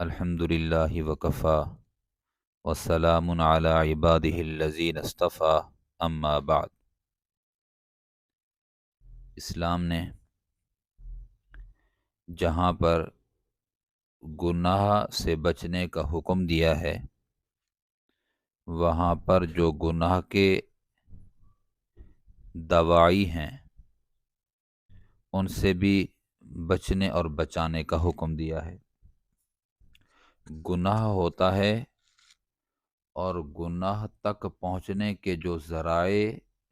الحمد للہ وکفا وسلام علی عبادہ الذین اصطفیٰ اما بعد۔ اسلام نے جہاں پر گناہ سے بچنے کا حکم دیا ہے، وہاں پر جو گناہ کے دواعی ہیں ان سے بھی بچنے اور بچانے کا حکم دیا ہے۔ گناہ ہوتا ہے اور گناہ تک پہنچنے کے جو ذرائع،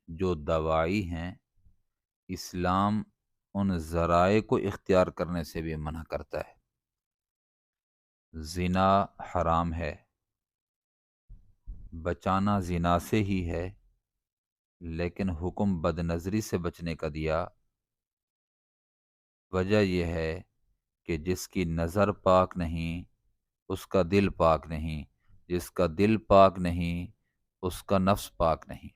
جو دواعی ہیں، اسلام ان ذرائع کو اختیار کرنے سے بھی منع کرتا ہے۔ زنا حرام ہے، بچانا زنا سے ہی ہے، لیکن حکم بد نظری سے بچنے کا دیا۔ وجہ یہ ہے کہ جس کی نظر پاک نہیں اس کا دل پاک نہیں، جس کا دل پاک نہیں اس کا نفس پاک نہیں۔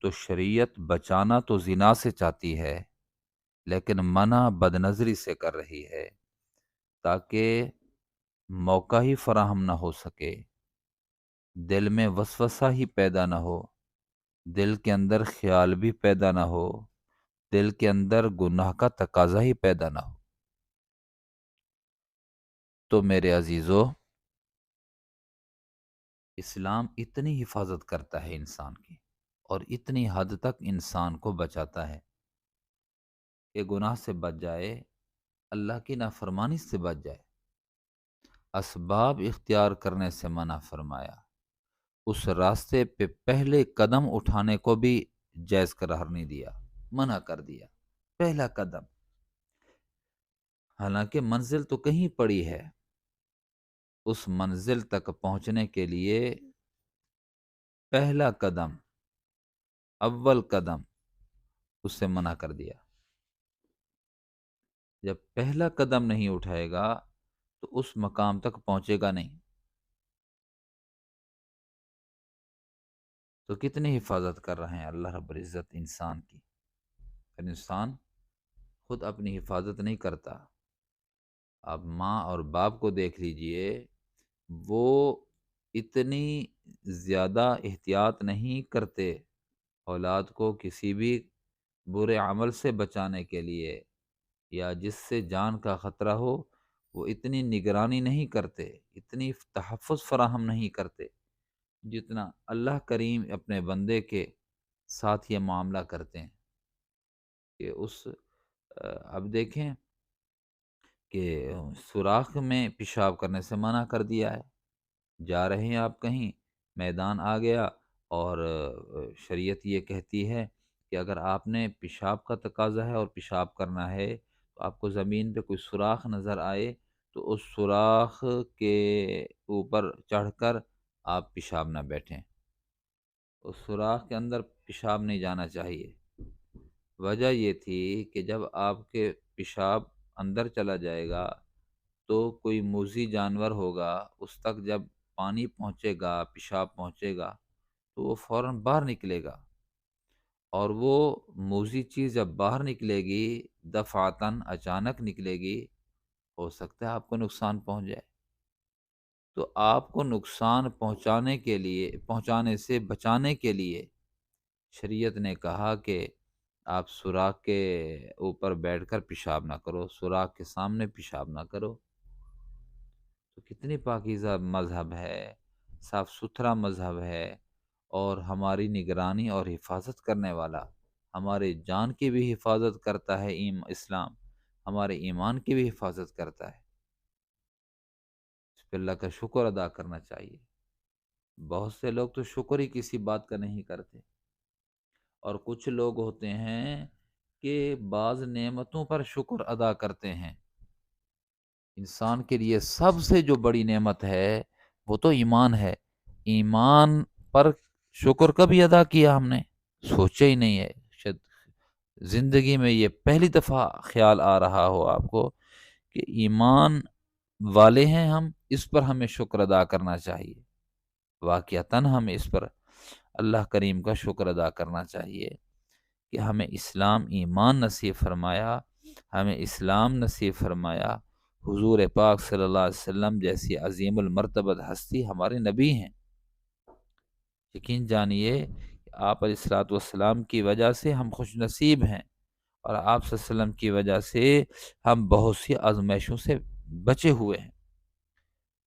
تو شریعت بچانا تو زنا سے چاہتی ہے، لیکن منع بد نظری سے کر رہی ہے، تاکہ موقع ہی فراہم نہ ہو سکے، دل میں وسوسہ ہی پیدا نہ ہو، دل کے اندر خیال بھی پیدا نہ ہو، دل کے اندر گناہ کا تقاضا ہی پیدا نہ ہو۔ تو میرے عزیزو، اسلام اتنی حفاظت کرتا ہے انسان کی، اور اتنی حد تک انسان کو بچاتا ہے کہ گناہ سے بچ جائے، اللہ کی نافرمانی سے بچ جائے، اسباب اختیار کرنے سے منع فرمایا، اس راستے پہ پہلے قدم اٹھانے کو بھی جائز قرار نہیں دیا، منع کر دیا۔ پہلا قدم، حالانکہ منزل تو کہیں پڑی ہے، اس منزل تک پہنچنے کے لیے پہلا قدم، اول قدم، اس سے منع کر دیا۔ جب پہلا قدم نہیں اٹھائے گا تو اس مقام تک پہنچے گا نہیں۔ تو کتنی حفاظت کر رہے ہیں اللہ رب العزت انسان کی، اور انسان خود اپنی حفاظت نہیں کرتا۔ آپ ماں اور باپ کو دیکھ لیجئے، وہ اتنی زیادہ احتیاط نہیں کرتے اولاد کو کسی بھی برے عمل سے بچانے کے لیے، یا جس سے جان کا خطرہ ہو، وہ اتنی نگرانی نہیں کرتے، اتنی تحفظ فراہم نہیں کرتے جتنا اللہ کریم اپنے بندے کے ساتھ یہ معاملہ کرتے ہیں۔ کہ اب دیکھیں کہ سوراخ میں پیشاب کرنے سے منع کر دیا ہے۔ جا رہے ہیں آپ کہیں، میدان آ گیا، اور شریعت یہ کہتی ہے کہ اگر آپ نے پیشاب کا تقاضا ہے اور پیشاب کرنا ہے، تو آپ کو زمین پہ کوئی سوراخ نظر آئے تو اس سوراخ کے اوپر چڑھ کر آپ پیشاب نہ بیٹھیں، اس سوراخ کے اندر پیشاب نہیں جانا چاہیے۔ وجہ یہ تھی کہ جب آپ کے پیشاب اندر چلا جائے گا تو کوئی موذی جانور ہوگا، اس تک جب پانی پہنچے گا، پیشاب پہنچے گا، تو وہ فوراً باہر نکلے گا، اور وہ موذی چیز جب باہر نکلے گی، دفعتاً اچانک نکلے گی، ہو سکتا ہے آپ کو نقصان پہنچ جائے۔ تو آپ کو نقصان پہنچانے سے بچانے کے لیے شریعت نے کہا کہ آپ سوراخ کے اوپر بیٹھ کر پیشاب نہ کرو، سوراخ کے سامنے پیشاب نہ کرو۔ تو کتنی پاکیزہ مذہب ہے، صاف ستھرا مذہب ہے، اور ہماری نگرانی اور حفاظت کرنے والا، ہمارے جان کی بھی حفاظت کرتا ہے اسلام، ہمارے ایمان کی بھی حفاظت کرتا ہے۔ اس پہ اللہ کا شکر ادا کرنا چاہیے۔ بہت سے لوگ تو شکر ہی کسی بات کا نہیں کرتے، اور کچھ لوگ ہوتے ہیں کہ بعض نعمتوں پر شکر ادا کرتے ہیں۔ انسان کے لیے سب سے جو بڑی نعمت ہے وہ تو ایمان ہے۔ ایمان پر شکر کبھی ادا کیا ہم نے؟ سوچا ہی نہیں ہے۔ شاید زندگی میں یہ پہلی دفعہ خیال آ رہا ہو آپ کو کہ ایمان والے ہیں ہم، اس پر ہمیں شکر ادا کرنا چاہیے۔ واقعتاً ہمیں اس پر اللہ کریم کا شکر ادا کرنا چاہیے کہ ہمیں اسلام ایمان نصیب فرمایا، ہمیں اسلام نصیب فرمایا، حضور پاک صلی اللہ علیہ وسلم جیسی عظیم المرتبت ہستی ہمارے نبی ہیں۔ یقین جانیے کہ آپ علیہ الصلوۃ والسلام کی وجہ سے ہم خوش نصیب ہیں، اور آپ صلی اللہ علیہ وسلم کی وجہ سے ہم بہت سی آزمائشوں سے بچے ہوئے ہیں۔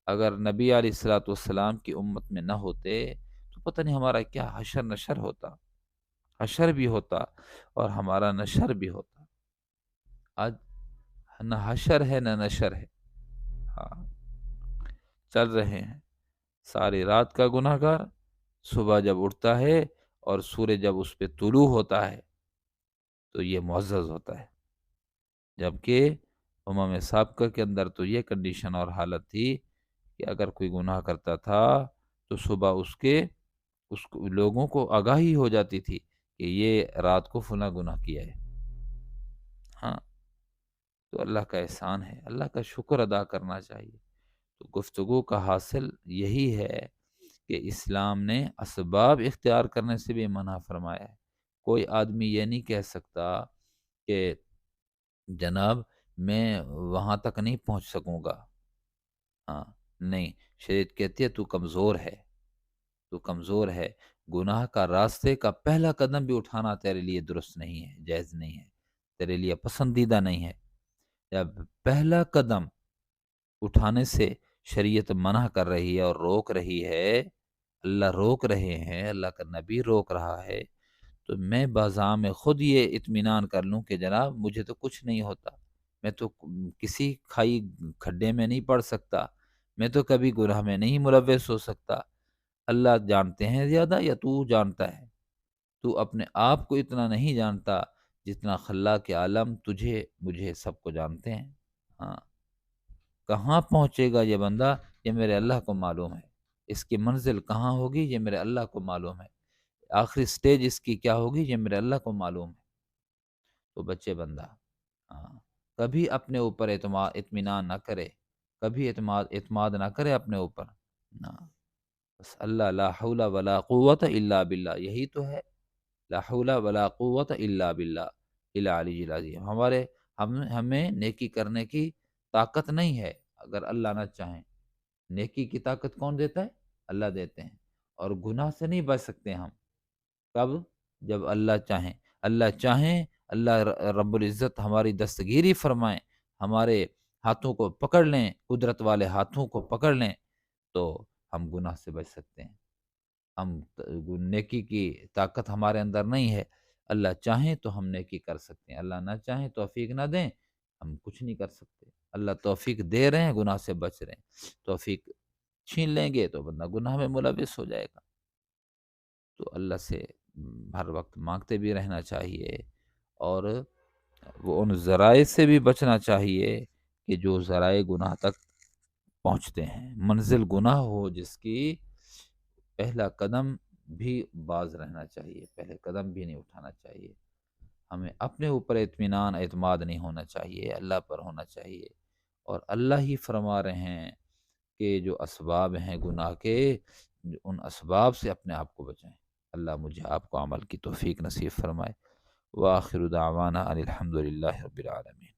اگر نبی علیہ الصلوۃ والسلام کی امت میں نہ ہوتے تو پتہ نہیں ہمارا کیا حشر نشر ہوتا، حشر بھی ہوتا اور ہمارا نشر بھی ہوتا۔ آج نہ حشر ہے نہ نشر ہے، ہاں، چل رہے ہیں ساری رات کا گناہ گار، صبح جب اٹھتا ہے اور سورج جب اس پہ طلوع ہوتا ہے تو یہ معزز ہوتا ہے، جبکہ امم سابقہ کے اندر تو یہ کنڈیشن اور حالت تھی کہ اگر کوئی گناہ کرتا تھا تو صبح لوگوں کو آگاہی ہو جاتی تھی کہ یہ رات کو فلاں گناہ کیا ہے۔ ہاں، تو اللہ کا احسان ہے، اللہ کا شکر ادا کرنا چاہیے۔ تو گفتگو کا حاصل یہی ہے کہ اسلام نے اسباب اختیار کرنے سے بھی منع فرمایا ہے۔ کوئی آدمی یہ نہیں کہہ سکتا کہ جناب میں وہاں تک نہیں پہنچ سکوں گا، ہاں، نہیں، شریعت کہتی ہے تو کمزور ہے، تو کمزور ہے، گناہ کا راستے کا پہلا قدم بھی اٹھانا تیرے لیے درست نہیں ہے، جائز نہیں ہے، تیرے لیے پسندیدہ نہیں ہے۔ جب پہلا قدم اٹھانے سے شریعت منع کر رہی ہے اور روک رہی ہے، اللہ روک رہے ہیں، اللہ کا نبی روک رہا ہے، تو میں بازام خود یہ اطمینان کر لوں کہ جناب مجھے تو کچھ نہیں ہوتا، میں تو کسی کھائی کھڈے میں نہیں پڑ سکتا، میں تو کبھی گناہ میں نہیں ملوث ہو سکتا، اللہ جانتے ہیں زیادہ یا تو جانتا ہے؟ تو اپنے آپ کو اتنا نہیں جانتا جتنا خلاق عالم تجھے مجھے سب کو جانتے ہیں۔ ہاں، کہاں پہنچے گا یہ بندہ، یہ میرے اللہ کو معلوم ہے، اس کی منزل کہاں ہوگی یہ میرے اللہ کو معلوم ہے، آخری سٹیج اس کی کیا ہوگی یہ میرے اللہ کو معلوم ہے۔ تو بچے بندہ، ہاں، کبھی اپنے اوپر اطمینان نہ کرے، کبھی اعتماد نہ کرے اپنے اوپر، نہ، بس اللہ لا حول ولا قوت الا باللہ، یہی تو ہے، لا حول ولا قوت الا باللہ العلی العظیم۔ ہمیں نیکی کرنے کی طاقت نہیں ہے اگر اللہ نہ چاہیں۔ نیکی کی طاقت کون دیتا ہے؟ اللہ دیتے ہیں، اور گناہ سے نہیں بچ سکتے ہم، کب؟ جب اللہ چاہیں، اللہ چاہیں، اللہ رب العزت ہماری دستگیری فرمائیں، ہمارے ہاتھوں کو پکڑ لیں، قدرت والے ہاتھوں کو پکڑ لیں، تو ہم گناہ سے بچ سکتے ہیں۔ ہم نیکی کی طاقت ہمارے اندر نہیں ہے، اللہ چاہیں تو ہم نیکی کر سکتے ہیں، اللہ نہ چاہیں توفیق نہ دیں ہم کچھ نہیں کر سکتے۔ اللہ توفیق دے رہے ہیں، گناہ سے بچ رہے ہیں، توفیق چھین لیں گے تو بندہ گناہ میں ملوث ہو جائے گا۔ تو اللہ سے ہر وقت مانگتے بھی رہنا چاہیے، اور وہ ان ذرائع سے بھی بچنا چاہیے کہ جو ذرائع گناہ تک پہنچتے ہیں۔ منزل گناہ ہو جس کی، پہلا قدم بھی باز رہنا چاہیے، پہلے قدم بھی نہیں اٹھانا چاہیے۔ ہمیں اپنے اوپر اطمینان اعتماد نہیں ہونا چاہیے، اللہ پر ہونا چاہیے، اور اللہ ہی فرما رہے ہیں کہ جو اسباب ہیں گناہ کے، ان اسباب سے اپنے آپ کو بچائیں۔ اللہ مجھے آپ کو عمل کی توفیق نصیب فرمائے۔ وآخر دعوانا ان الحمد للہ رب العالمین۔